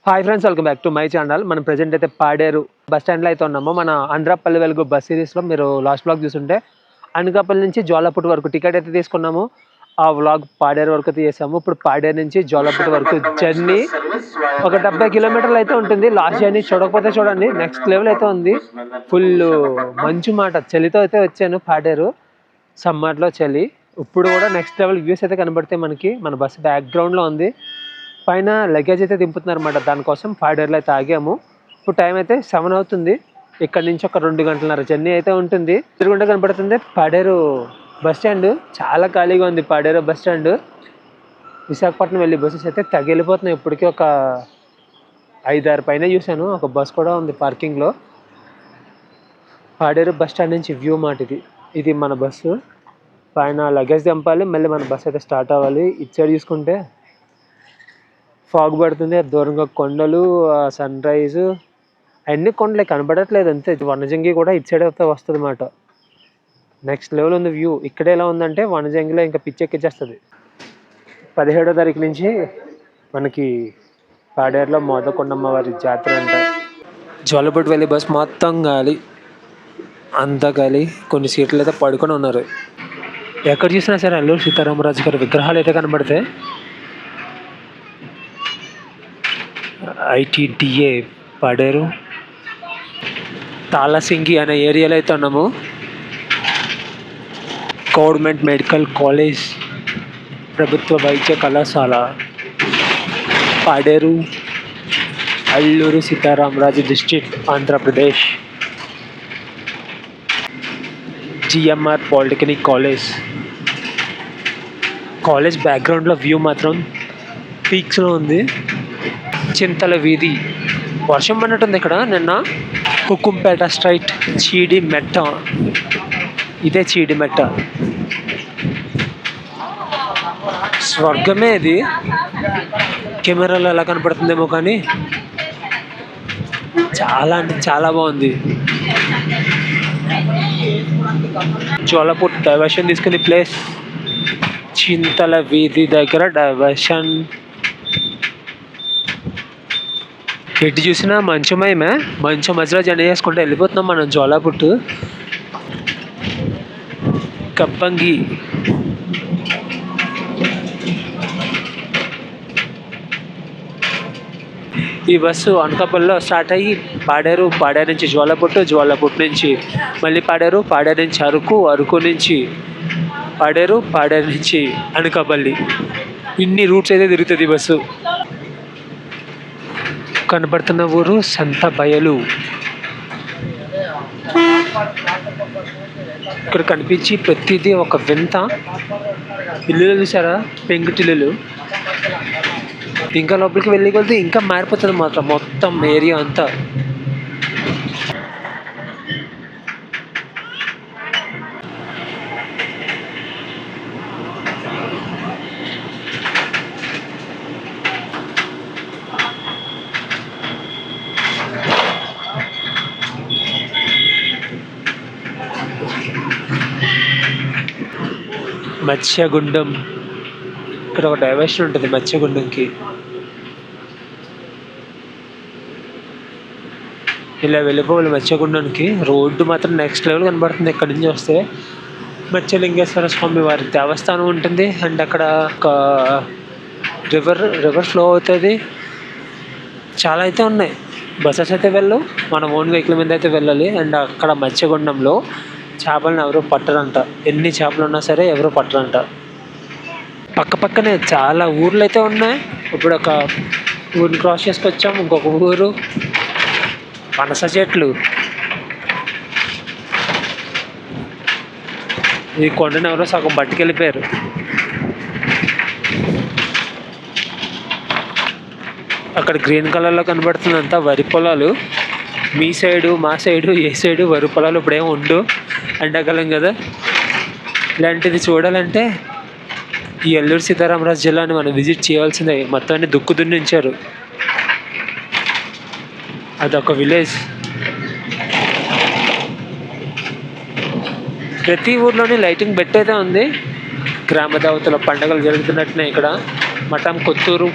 Hi friends, welcome back to my channel. మనం present అయితే Paderu bus స్టాండ్లో అయితే ఉన్నాము. మన ఆంధ్రపల్లి వెలుగు బస్ సిరీస్లో మీరు లాస్ట్ బ్లాగ్ చూస్తుంటే అనకాపల్లి నుంచి జోలాపుట్ వరకు టికెట్ అయితే తీసుకున్నాము. ఆ వ్లాగ్ పాడేరు వరకు చేసాము. ఇప్పుడు పాడేరు నుంచి జోలాపుట్ వరకు జర్నీ ఒక 70 కిలోమీటర్లు అయితే ఉంటుంది. లాస్ట్ జర్నీ చూడకపోతే చూడండి, నెక్స్ట్ లెవెల్ అయితే ఉంది. ఫుల్ మంచు మాట, చలితో అయితే వచ్చాను పాడేరు. సమ్మర్లో చలి. ఇప్పుడు కూడా నెక్స్ట్ లెవెల్ వ్యూస్ అయితే కనబడతాయి మనకి. మన బస్సు బ్యాక్గ్రౌండ్లో ఉంది. పైన లగేజ్ అయితే దింపుతున్నారు అన్నమాట. దానికోసం పాడేరులో అయితే ఆగాము. ఇప్పుడు టైం అయితే 7 అవుతుంది. ఇక్కడ నుంచి ఒక 2 గంటలన్నర జర్నీ అయితే ఉంటుంది. తిరుగుండా కనపడుతుంది పాడేరు బస్ స్టాండ్. చాలా ఖాళీగా ఉంది పాడేరు బస్ స్టాండ్. విశాఖపట్నం వెళ్ళి బస్సెస్ అయితే తగిలిపోతున్నాయి. ఇప్పటికీ ఒక 5-6 పైన చూశాను. ఒక బస్ కూడా ఉంది పార్కింగ్లో. పాడేరు బస్ స్టాండ్ నుంచి వ్యూ మాట ఇది. ఇది మన బస్సు. పైన లగేజ్ దింపాలి, మళ్ళీ మన బస్ అయితే స్టార్ట్ అవ్వాలి. ఇటు సైడ్ చూసుకుంటే ఫాగ్ పడుతుంది. దూరంగా కొండలు, సన్ రైజ్, అన్ని కొండలే కనబడట్లేదు అంతే. వనజంగి కూడా ఇటు సైడ్ అయితే వస్తుంది అన్నమాట. నెక్స్ట్ లెవెల్ ఉంది వ్యూ. ఇక్కడ ఎలా ఉందంటే వనజంగిలో ఇంకా పిచ్చెక్కిచ్చేస్తుంది. 17వ తారీఖు నుంచి మనకి పాడేరులో మోదకొండమ్మ వారి జాతర అంట. జోలాపుట్ వెళ్ళి బస్ మొత్తం గాలి, అంతా గాలి. కొన్ని సీట్లు అయితే పడుకొని ఉన్నారు. ఎక్కడ చూసినా సరే అల్లూరి సీతారామరాజు గారి విగ్రహాలు అయితే కనబడతాయి. ఐటీడీఏ పాడేరు తాళసింగి అనే ఏరియాలో అయితే ఉన్నాము. గవర్నమెంట్ మెడికల్ కాలేజ్, ప్రభుత్వ వైద్య కళాశాల Paderu, Alluri Sitaramaraju district, Andhra Pradesh. GMR polytechnic college బ్యాక్గ్రౌండ్లో వ్యూ మాత్రం పీక్స్లో ఉంది. చింతల వీధి. వర్షం పడినట్టుంది ఇక్కడ నిన్న. హుకుంపేట స్ట్రైట్, చీడిమెట్ట. ఇదే చీడిమెట్ట. స్వర్గమే ఇది. కెమెరాలో ఎలా కనపడుతుందేమో కానీ చాలా అంటే చాలా బాగుంది. జోలాపుట్ డైవర్షన్ తీసుకునే ప్లేస్ చింతల వీధి దగ్గర డైవర్షన్. ఎటు చూసినా మంచమయమే. మంచం మధ్యలో జర్నీ చేసుకుంటూ వెళ్ళిపోతున్నాం మనం జోలాపుట్. కప్పంగి. ఈ బస్సు అనకాపల్లిలో స్టార్ట్ అయ్యి పాడేరు నుంచి జోలాపుట్ నుంచి మళ్ళీ పాడేరు నుంచి అరకు నుంచి పాడేరు నుంచి అనకాపల్లి. ఇన్ని రూట్స్ అయితే తిరుగుతుంది ఈ బస్సు. కనబడుతున్న ఊరు సంత బయలు. ఇక్కడ కనిపించి ప్రతిదీ ఒక వింత. ఇల్లులు చూసారా, పెంకుటిల్లులు. ఇంకా లోపలికి వెళ్ళి కొలితే ఇంకా మారిపోతుంది మాత్రం మొత్తం ఏరియా అంతా. మత్స్యగుండం. ఇక్కడ ఒక డైవర్షన్ ఉంటుంది మత్స్యగుండంకి. ఇలా వెళ్ళిపోవాలి మత్స్యగుండానికి. రోడ్డు మాత్రం నెక్స్ట్ లెవెల్ కనబడుతుంది ఇక్కడ నుంచి వస్తే. మత్స్యలింగేశ్వర స్వామి వారి దేవస్థానం ఉంటుంది. అండ్ అక్కడ ఒక రివర్ ఫ్లో అవుతుంది. చాలా అయితే ఉన్నాయి. బస్సెస్ అయితే మన ఓన్ వెహికల్ మీద అయితే వెళ్ళాలి. అండ్ అక్కడ మత్స్యగుండంలో చేపలను ఎవరు పట్టరంట. ఎన్ని చేపలు ఉన్నా సరే ఎవరు పట్టరంట. పక్కనే చాలా ఊర్లు అయితే ఉన్నాయి. ఇప్పుడు ఒక ఊరిని క్రాస్ చేసుకొచ్చాం. ఇంకొక ఊరు పనస చెట్లు. ఈ కొండను ఎవరో సగం పట్టుకెళ్ళిపోయారు. అక్కడ గ్రీన్ కలర్లో కనబడుతుందంతా వరి పొలాలు. మీ సైడు మా సైడు ఏ సైడు వరి పొలాలు ఇప్పుడేం ఉండు, ఎండాకాలం కదా. ఇలాంటిది చూడాలంటే ఈ అల్లూరి సీతారామరాజు జిల్లాని మనం విజిట్ చేయాల్సిందే. మొత్తాన్ని దుక్కు దున్నించారు. అదొక విలేజ్. ప్రతి ఊర్లోని లైటింగ్ బెట్ అయితే ఉంది. గ్రామ దేవతల పండుగలు జరుగుతున్నట్టునే ఇక్కడ. మఠం కొత్తూరు.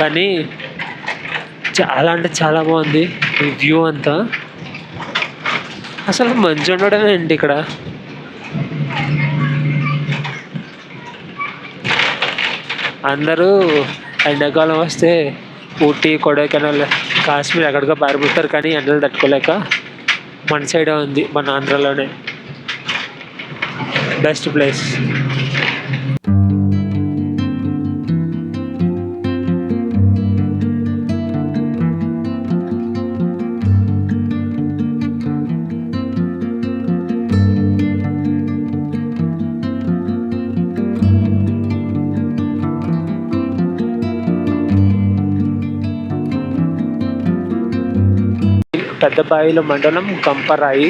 కానీ చాలా అంటే చాలా బాగుంది ఈ వ్యూ అంతా. అసలు మంచు ఉండడమే ఏంటి ఇక్కడ. అందరూ ఎండాకాలం వస్తే ఊటీ, కొడైకెనాల్, కాశ్మీర్ ఎక్కడికో పారిపోతారు, కానీ ఎండలు తట్టుకోలేక మన సైడే ఉంది, మన ఆంధ్రాలోనే బెస్ట్ ప్లేస్. పెద్దబాయిల మండలం కంపరాయి.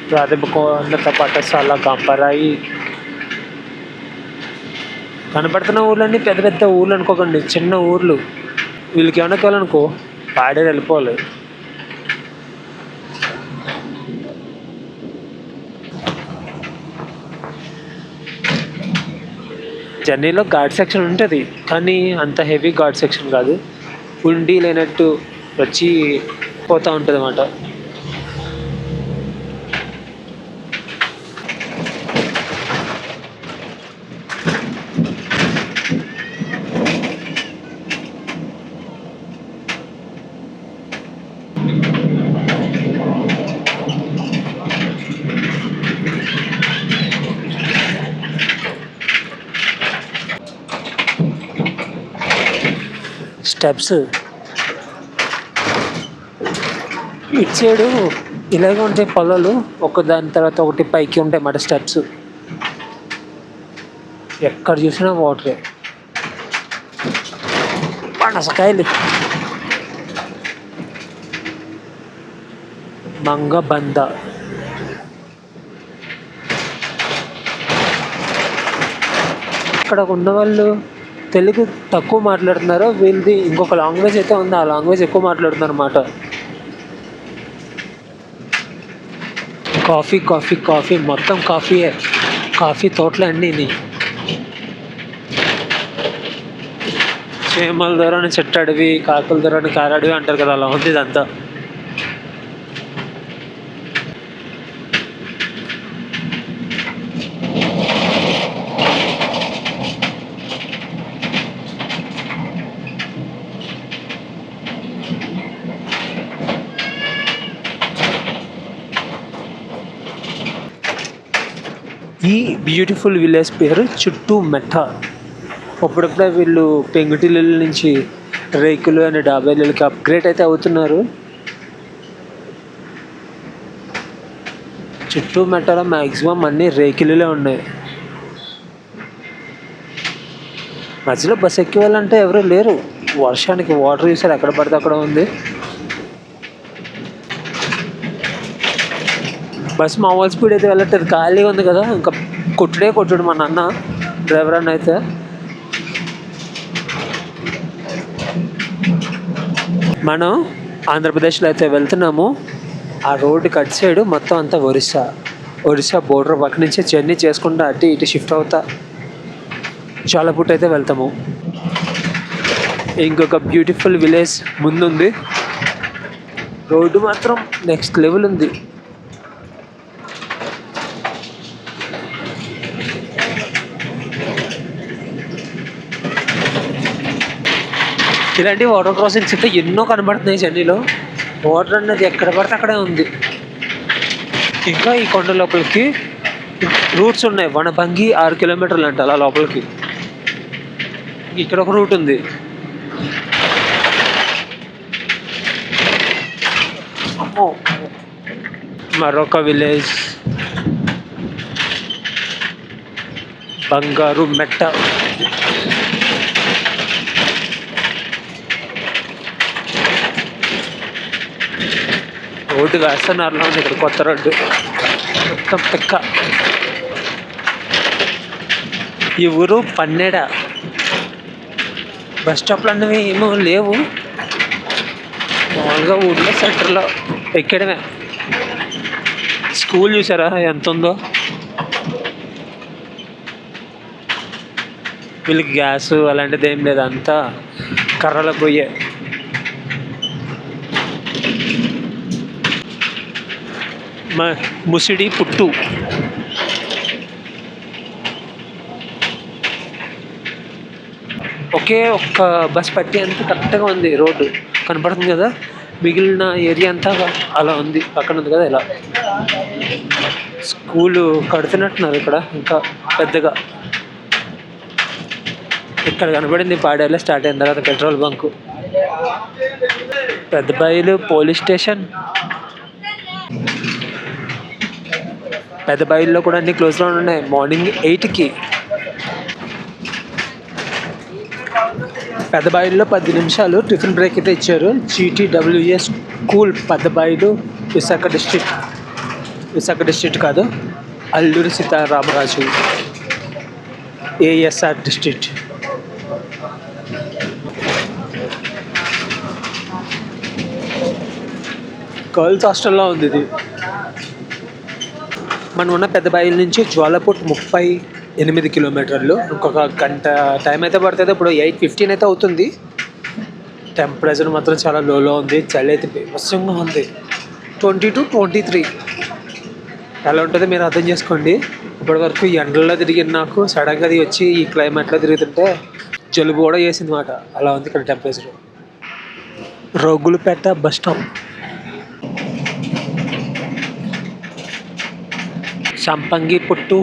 ప్రాథమికోన్నత పాఠశాల కంపరాయి. కనపడుతున్న ఊర్లన్నీ పెద్ద పెద్ద ఊర్లు అనుకోకండి, చిన్న ఊర్లు. వీళ్ళకి ఏమైనా కావాలనుకో పాడేరు వెళ్ళిపోవాలి. జర్నీలో ఘాట్ సెక్షన్ ఉంటుంది, కానీ అంత హెవీ ఘాట్ సెక్షన్ కాదు. ఉండి లేనట్టు వచ్చి పోతూ ఉంటుంది అన్నమాట. స్టెప్స్ ఇటు సైడు ఇలాగే ఉంటాయి పొలాలు, ఒక దాని తర్వాత ఒకటి పైకి ఉంటాయి అన్నమాట స్టెప్స్. ఎక్కడ చూసినా వాటరే. పనసకాయలు, మంగబంద. ఇక్కడ ఉన్న వాళ్ళు తెలుగు తక్కువ మాట్లాడుతున్నారు, వీళ్ళది ఇంకొక లాంగ్వేజ్ అయితే ఉంది, ఆ లాంగ్వేజ్ ఎక్కువ మాట్లాడుతున్నారు అన్నమాట. కాఫీ కాఫీ కాఫీ, మొత్తం కాఫీయే. కాఫీ తోటలు అన్నీ. చీమల దూరాన్ని చెట్టడివి, కాకుల దూరాన్ని కారడివి అంటారు కదా, అలా ఉంది ఇదంతా. ఈ బ్యూటిఫుల్ విలేజ్ పేరు చుట్టుమెట్ట. అప్పుడప్పుడే వీళ్ళు పెంకుటిల్లు నుంచి రేకులు అనే డాబాయిలకి అప్గ్రేడ్ అయితే అవుతున్నారు. చుట్టుమెట్టలో మ్యాక్సిమం అన్నీ రేకులే ఉన్నాయి. మధ్యలో బస్ ఎక్కి వాళ్ళంటే ఎవరు లేరు. వర్షానికి వాటర్ చూసారు ఎక్కడ పడితే అక్కడ ఉంది. బస్ మామూలు స్పీడ్ అయితే వెళ్ళట్లేదు, ఖాళీగా ఉంది కదా, ఇంకా కొట్టుడు మా నాన్న డ్రైవర్ అన్న అయితే. మనం ఆంధ్రప్రదేశ్లో అయితే వెళ్తున్నాము. ఆ రోడ్డు కట్ సైడ్ మొత్తం అంతా ఒరిస్సా బోర్డర్ పక్క నుంచి జర్నీ చేసుకుంటూ అటు ఇటు షిఫ్ట్ అవుతా జాలపుట్ అయితే వెళ్తాము. ఇంకొక బ్యూటిఫుల్ విలేజ్ ముందుంది. రోడ్డు మాత్రం నెక్స్ట్ లెవెల్ ఉంది. ఇలాంటి వాటర్ క్రాసింగ్స్ అయితే ఎన్నో కనబడుతున్నాయి జర్నీలో. వాటర్ అన్నది ఎక్కడ పడితే అక్కడే ఉంది. ఇంకా ఈ కొండ లోపలికి రూట్స్ ఉన్నాయి. వనభంగి 6 కిలోమీటర్లు అంట అలా లోపలికి. ఇక్కడ ఒక రూట్ ఉంది. మరొక విలేజ్ బంగారు మెట్ట. రోడ్డు వేస్తున్నారు ఇక్కడ, కొత్త రోడ్డు మొత్తం పెక్క. ఈ ఊరు పన్నెడ. బస్ స్టాప్లు అన్నవి ఏమో లేవు, మామూలుగా ఊళ్ళో సెంటర్లో ఎక్కడమే స్కూల్ చూసారా ఎంత ఉందో. వీళ్ళకి గ్యాస్ అలాంటిది ఏం లేదు, అంతా కర్రల పొయ్యే. ముసిడి పుట్టు. ఒకే ఒక్క బస్ పట్టి అంతా కరెక్ట్గా ఉంది, రోడ్డు కనపడుతుంది కదా. మిగిలిన ఏరియా అంతా అలా ఉంది, పక్కన ఉంది కదా ఇలా. స్కూలు కడుతున్నట్టున్నారు ఇక్కడ ఇంకా పెద్దగా. ఇక్కడ కనబడింది పాడేరులో స్టార్ట్ అయిన తర్వాత petrol bunk. Peddabayalu police station. పెద్దబయలులో కూడా అన్ని క్లోజ్లో ఉన్నాయి. మార్నింగ్ 8కి. పెద్దబయలులో 10 నిమిషాలు టిఫిన్ బ్రేక్ అయితే ఇచ్చారు. GTWA school Peddabayalu Visakha district కాదు, Alluri Sitaramaraju ASR district. Girls హాస్టల్లో ఉంది ఇది. మనం ఉన్న పెద్దబయలు నుంచి జ్వాలపుట్ 38 కిలోమీటర్లు. ఇంకొక గంట టైం అయితే పడుతుంది. ఇప్పుడు 8:15 అయితే అవుతుంది. టెంపరేచర్ మాత్రం చాలా లోలో ఉంది. చలి అయితే బీభత్సంగా ఉంది. 20 to 23 ఎలా ఉంటుందో మీరు అర్థం చేసుకోండి. ఇప్పటి వరకు ఎండల్లో తిరిగిన నాకు సడన్గా అది వచ్చి ఈ క్లైమేట్లో తిరుగుతుంటే జలుబు కూడా చేసింది మాట. అలా ఉంది ఇక్కడ టెంపరేచర్. రోగులపేట bus stop. సంపంగి పుట్టు.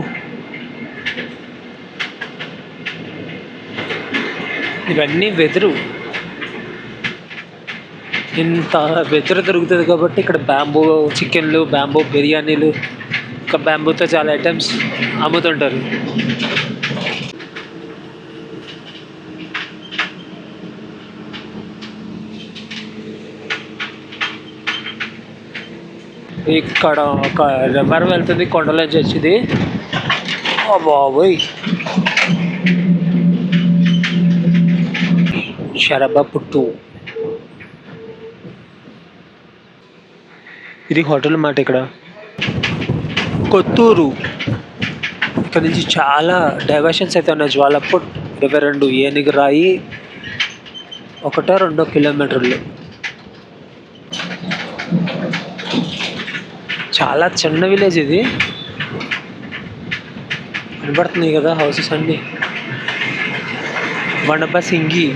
ఇవన్నీ వెదురు. ఇంత వెదురు దొరుకుతుంది కాబట్టి ఇక్కడ బ్యాంబూ చికెన్లు, బ్యాంబూ బిర్యానీలు, ఇంకా బ్యాంబూతో చాలా ఐటమ్స్ అమ్ముతుంటారు. ఇక్కడ ఒక రివర్ వెళ్తుంది కొండలోంచి వచ్చింది. బాబోయ్, శరభ పుట్టు. ఇది హోటల్ మాట. ఇక్కడ కొత్తూరు. ఇక్కడ నుంచి చాలా డైవర్షన్స్ అయితే ఉన్నాయి. జ్వాలపుట్ 22 ఏనుగు రాయి 1-2 కిలోమీటర్లు. చాలా చిన్న విలేజ్ ఇది. కనబడుతున్నాయి కదా హౌసెస్ అన్నీ. వనబసింగి.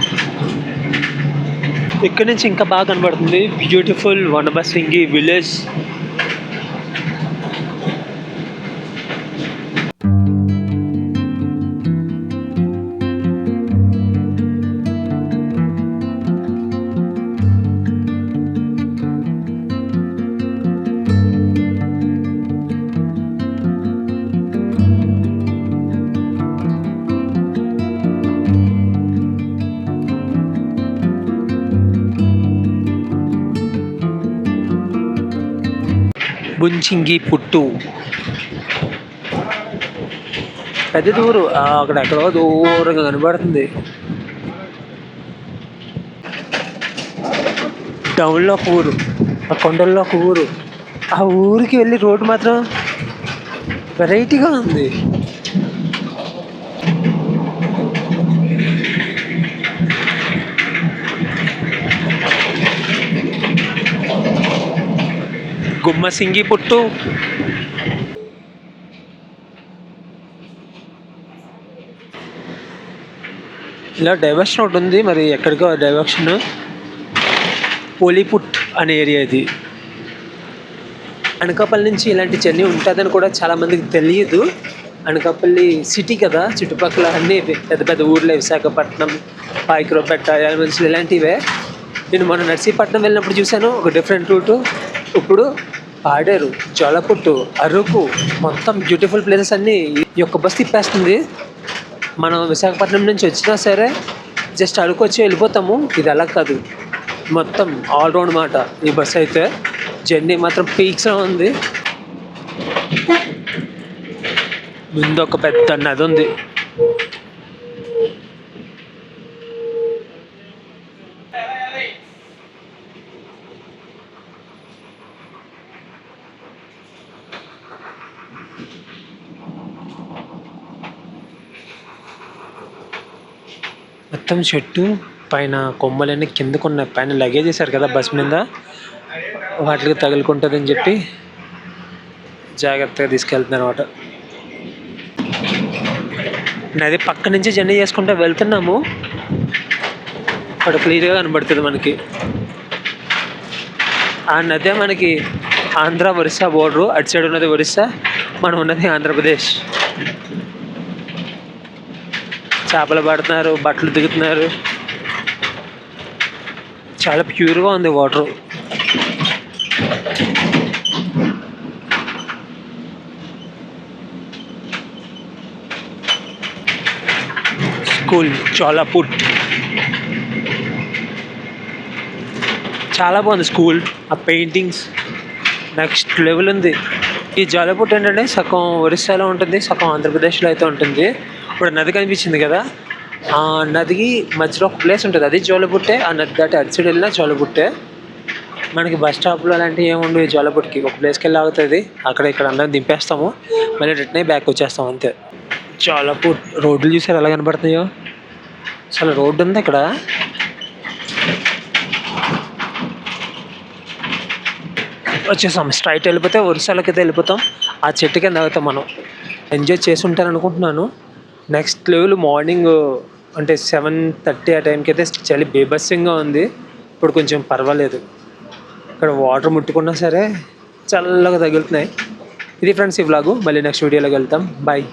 ఇక్కడ నుంచి ఇంకా బాగా కనబడుతుంది. Beautiful వనబసింగి village. బుంచింగి పుట్టు. పెద్ద దూరు అక్కడ ఎక్కడో దూరంగా కనబడుతుంది. టౌన్లో ఒక ఊరు, ఆ కొండల్లో ఒక ఊరు. ఆ ఊరికి వెళ్ళి రోడ్డు మాత్రం వెరైటీగా ఉంది. గుమ్మసింగి పుట్టు. ఇలా డైవర్షన్ ఒకటి ఉంది, మరి ఎక్కడికో డైవర్షన్. పోలీపుట్ అనే ఏరియా ఇది. అనకాపల్లి నుంచి ఇలాంటి జర్నీ ఉంటుందని కూడా చాలామందికి తెలియదు. అనకాపల్లి సిటీ కదా, చుట్టుపక్కల అన్నీ పెద్ద పెద్ద ఊర్లే. విశాఖపట్నం, పాయకరావుపేట, యలమంచిలి ఇలాంటివే. నేను మొన్న నర్సీపట్నం వెళ్ళినప్పుడు చూశాను ఒక డిఫరెంట్ రూటు. ఇప్పుడు పాడేరు, జ్వాలపుట్టు, అరకు మొత్తం బ్యూటిఫుల్ ప్లేసెస్ అన్నీ ఈ యొక్క బస్ తిప్పేస్తుంది. మనం విశాఖపట్నం నుంచి వచ్చినా సరే జస్ట్ అరకు వచ్చి వెళ్ళిపోతాము. ఇది అలా కాదు, మొత్తం ఆల్రౌండ్ మాట ఈ బస్ అయితే. జర్నీ మాత్రం పీక్స్లో ఉంది. ముందు ఒక పెద్ద నది ఉంది. మొత్తం చెట్టు పైన కొమ్మలన్నీ కిందకు ఉన్నాయి. పైన లగేజ్ చేశారు కదా బస్ మీద, వాటికి తగులుకుంటుందని చెప్పి జాగ్రత్తగా తీసుకెళ్తున్నారు అనమాట. నది పక్క నుంచి జర్నీ చేసుకుంటూ వెళ్తున్నాము. అక్కడ క్లియర్గా కనబడుతుంది మనకి. ఆ నదే మనకి ఆంధ్ర ఒరిస్సా బోర్డరు. అటు సైడ్ ఉన్నది ఒరిస్సా, మనం ఉన్నది ఆంధ్రప్రదేశ్. చేపలు పడుతున్నారు, బట్టలు దిగుతున్నారు. చాలా ప్యూర్గా ఉంది వాటరు. స్కూల్ జోలాపూర్ చాలా బాగుంది స్కూల్. ఆ పెయింటింగ్స్ నెక్స్ట్ లెవెల్ ఉంది. ఈ జోలాపూర్ ఏంటంటే సగం ఒరిస్సాలో ఉంటుంది, సగం ఆంధ్రప్రదేశ్లో అయితే ఉంటుంది. ఇప్పుడు నది కనిపించింది కదా, ఆ నదికి మధ్యలో ఒక ప్లేస్ ఉంటుంది, అది జోలపుట్టే. ఆ నది దాటి అటు సైడ్ వెళ్ళినా జోలపుట్టే. మనకి బస్ స్టాప్లో అలాంటివి ఏముండవు. ఈ జోలపుట్టికి ఒక ప్లేస్కి వెళ్ళి ఆగుతుంది, అక్కడ ఇక్కడ అందరం దింపేస్తాము, మళ్ళీ రిటర్న్ బ్యాక్ వచ్చేస్తాం అంతే. జోలపుట్ రోడ్లు చూసారు ఎలా కనబడుతున్నాయో. అసలు రోడ్డు ఉంది ఇక్కడ. వచ్చేసాం. స్ట్రైట్ వెళ్ళిపోతే ఒరిస్సాలోకి అయితే వెళ్ళిపోతాం. ఆ చెట్టు కింద అవుతాం మనం. ఎంజాయ్ చేసి ఉంటాను అనుకుంటున్నాను. నెక్స్ట్ లెవెల్ మార్నింగ్ అంటే 7:30 ఆ టైంకి అయితే చలి బీభత్సంగా ఉంది. ఇప్పుడు కొంచెం పర్వాలేదు. ఇక్కడ వాటర్ ముట్టుకున్నా సరే చల్లగా తగులుతున్నాయి. ఇది ఫ్రెండ్స్ ఈ వ్లాగు. మళ్ళీ నెక్స్ట్ వీడియోలోకి వెళ్తాం. బాయ్.